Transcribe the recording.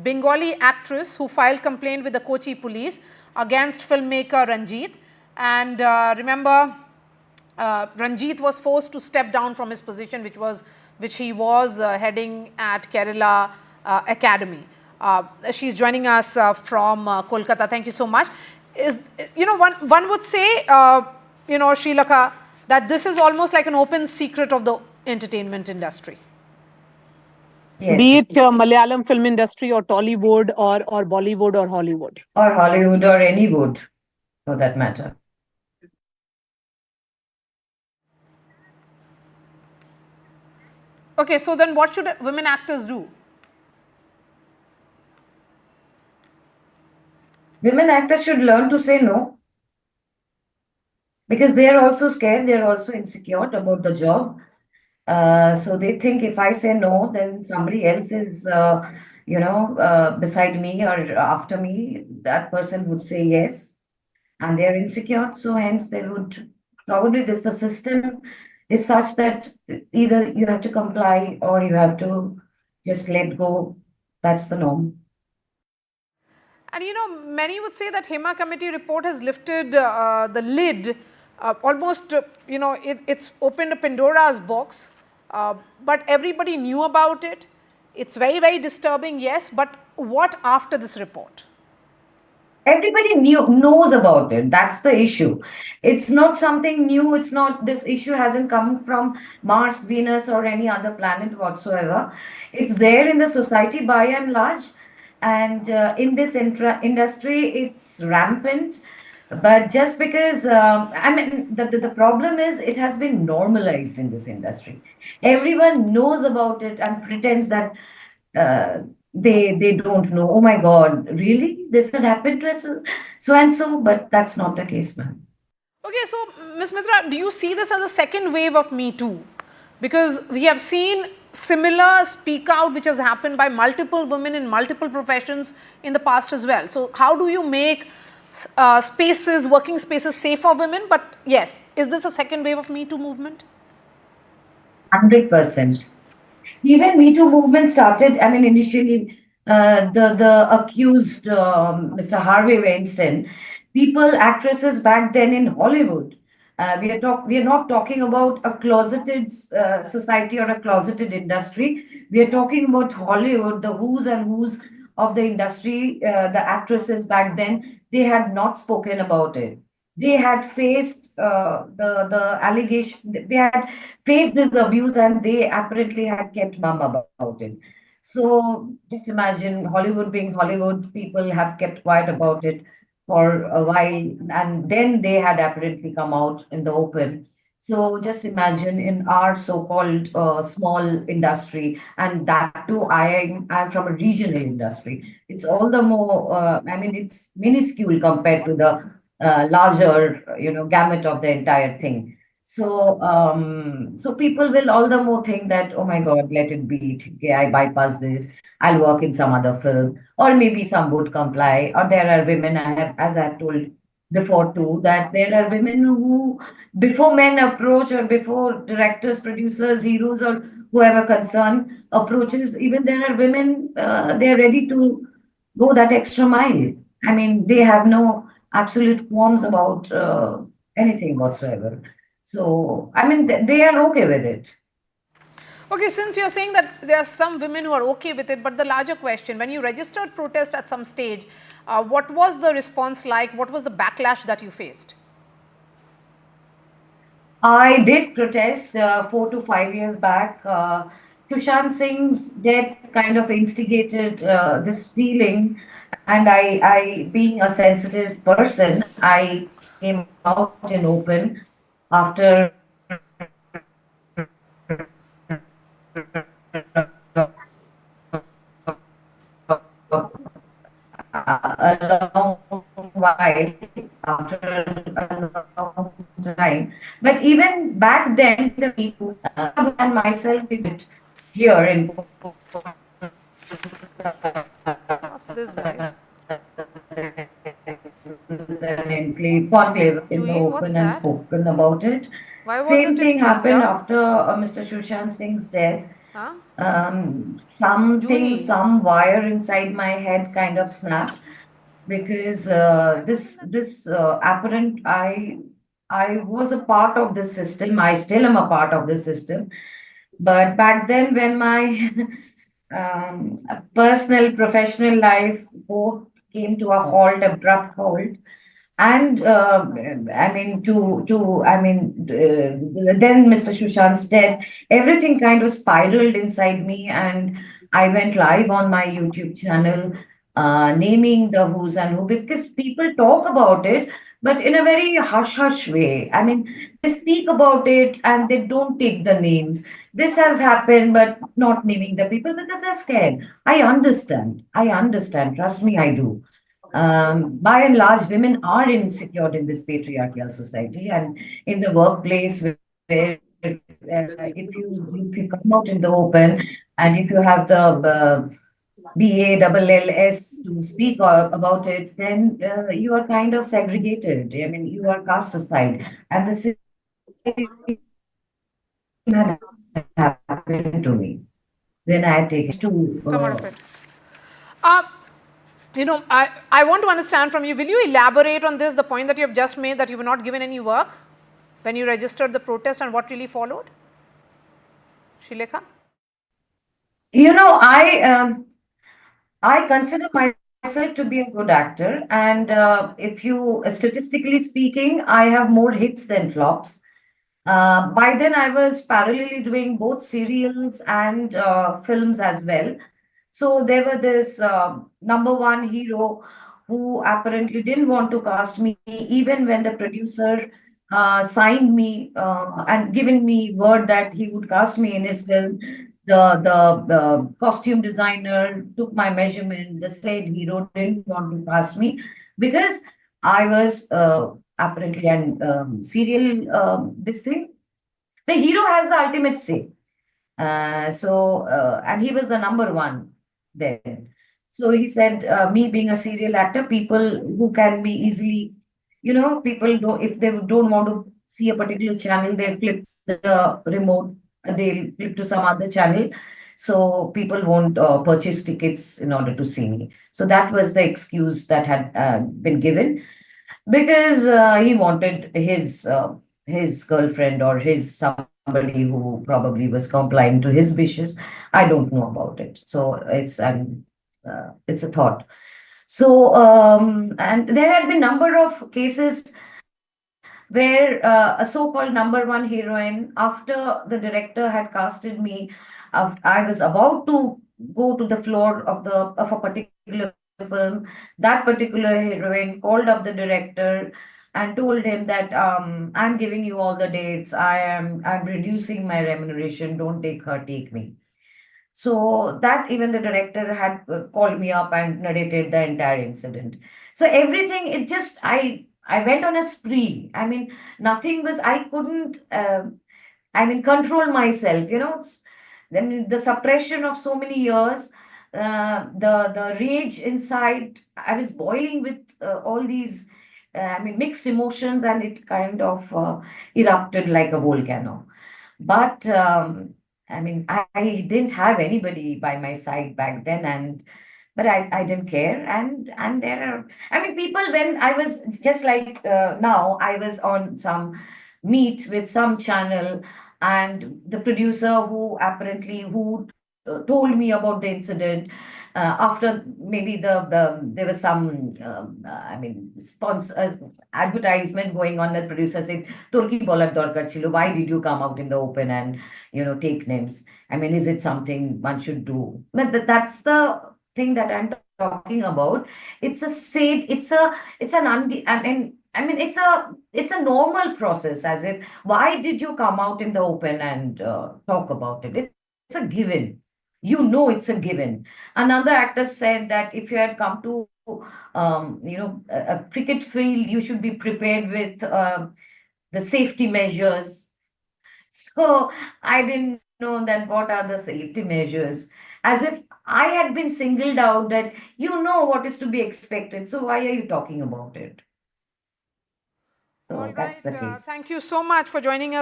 Bengali actress who filed complaint with the Kochi police against filmmaker Ranjit. And remember, Ranjit was forced to step down from his position, which he was heading at Kerala Academy. She's joining us from Kolkata. Thank you so much. One would say, Sreelekha, that this is almost like an open secret of the entertainment industry. Yes. Be it Malayalam film industry or Tollywood or Bollywood or Hollywood. Or Hollywood or any wood, for that matter. Okay, so then what should women actors do? Women actors should learn to say no. Because they are also scared, they are also insecure about the job. So they think if I say no, then somebody else is, beside me or after me, that person would say yes. And they are insecure, so hence they would, probably the system is such that either you have to comply or you have to just let go. That's the norm. And many would say that Hema committee report has lifted the lid, almost, it's opened a Pandora's box, but everybody knew about it. It's very, very disturbing, yes, but what after this report? Everybody knows about it. That's the issue. It's not something new. It's not, this issue hasn't come from Mars, Venus, or any other planet whatsoever. It's there in the society by and large. And in this industry, it's rampant. But just because, the problem is it has been normalized in this industry. Everyone knows about it and pretends that they don't know. Oh my God, really? This had happened to us, so and so, but that's not the case, ma'am. Okay, so Ms. Mitra, do you see this as a second wave of Me Too? Because we have seen similar speak out which has happened by multiple women in multiple professions in the past as well. So how do you make working spaces safe for women? But yes, is this a second wave of Me Too movement? 100%. Even Me Too movement started, initially the accused, Mr. Harvey Weinstein, actresses back then in Hollywood. We are not talking about a closeted society or a closeted industry. We are talking about Hollywood, the who's and who's of the industry, the actresses back then. They had not spoken about it. They had faced the allegation, they had faced this abuse, and they apparently had kept mum about it. So just imagine Hollywood being Hollywood, people have kept quiet about it for a while, and then they had apparently come out in the open. So just imagine in our so-called small industry, and that too, I'm from a regional industry. It's all the more, it's minuscule compared to the larger, gamut of the entire thing. So, so people will all the more think that, oh my God, let it be. Okay, I bypass this. I'll work in some other film, or maybe some would comply. Or there are women, as I've told before too, that there are women who, before men approach, or before directors, producers, heroes, or whoever concerned approaches, even there are women, they're ready to go that extra mile. They have no absolute qualms about anything whatsoever. So, they are okay with it. Okay, since you're saying that there are some women who are okay with it, but the larger question, when you registered protest at some stage, what was the response like? What was the backlash that you faced? I did protest 4 to 5 years back. Sushant Singh's death kind of instigated this feeling, and I, being a sensitive person, I came out in open after a long while, after a long time. But even back then, the people and myself here in What's this, guys? conclave in the open and spoken about it. Why was Same it thing happened Tripura? after Mr. Sushant Singh's death. Huh? Something, Juhi. some wire inside my head kind of snapped because this apparent I was a part of the system. I still am a part of the system. But back then, when my personal, professional life both came to a halt, abrupt halt, and I mean, then Mr. Sushant's death, everything kind of spiraled inside me, and I went live on my YouTube channel, naming the who's and who, because people talk about it, but in a very hush hush way. I mean, they speak about it and they don't take the names. This has happened, but not naming the people because they're scared. I understand. I understand. Trust me, I do. By and large, women are insecure in this patriarchal society, and in the workplace, where if you come out in the open, and if you have the BALLS to speak about it, then you are kind of segregated. I mean, you are cast aside, and the same had happened to me when I had taken to. Come out of it. I want to understand from you, will you elaborate on this, the point that you have just made, that you were not given any work when you registered the protest, and what really followed? Sreelekha? I consider myself to be a good actor, and if you statistically speaking, I have more hits than flops. By then, I was parallelly doing both serials and films as well. So there were this number one hero who apparently didn't want to cast me, even when the producer signed me and given me word that he would cast me in his film. The costume designer took my measurement. The said hero didn't want to cast me because I was apparently an serial this thing. The hero has the ultimate say. And he was the number one then. So he said, me being a serial actor, people who can be easily, people don't, if they don't want to see a particular channel, they flip the remote, they'll flip to some other channel. So people won't purchase tickets in order to see me. So that was the excuse that had been given because he wanted his girlfriend or his somebody who probably was complying to his wishes. I don't know about it, so it's a thought. So and there had been number of cases where a so-called number one heroine, after the director had casted me, I was about to go to the floor of a particular film. That particular heroine called up the director and told him that I'm giving you all the dates. I'm reducing my remuneration. Don't take her, take me. So that even the director had called me up and narrated the entire incident. So everything, it just I went on a spree. I mean, nothing was I couldn't control myself. Then the suppression of so many years, the rage inside. I was boiling with all these. Mixed emotions, and it kind of erupted like a volcano. But I didn't have anybody by my side back then, but I didn't care. And there are, people, when I was just like now, I was on some meet with some channel, and the producer who told me about the incident. After maybe there was some sponsor advertisement going on. The producer said, "Turki bolar dorkar chilo. Why did you come out in the open and take names? Is it something one should do?" But that's the thing that I'm talking about. It's a said. It's an it's a normal process. As if, why did you come out in the open and talk about it? It's a given. It's a given. Another actor said that if you had come to a cricket field, you should be prepared with the safety measures. So I didn't know that what are the safety measures. As if I had been singled out, that what is to be expected. So why are you talking about it? So All that's right. the case. Thank you so much for joining us.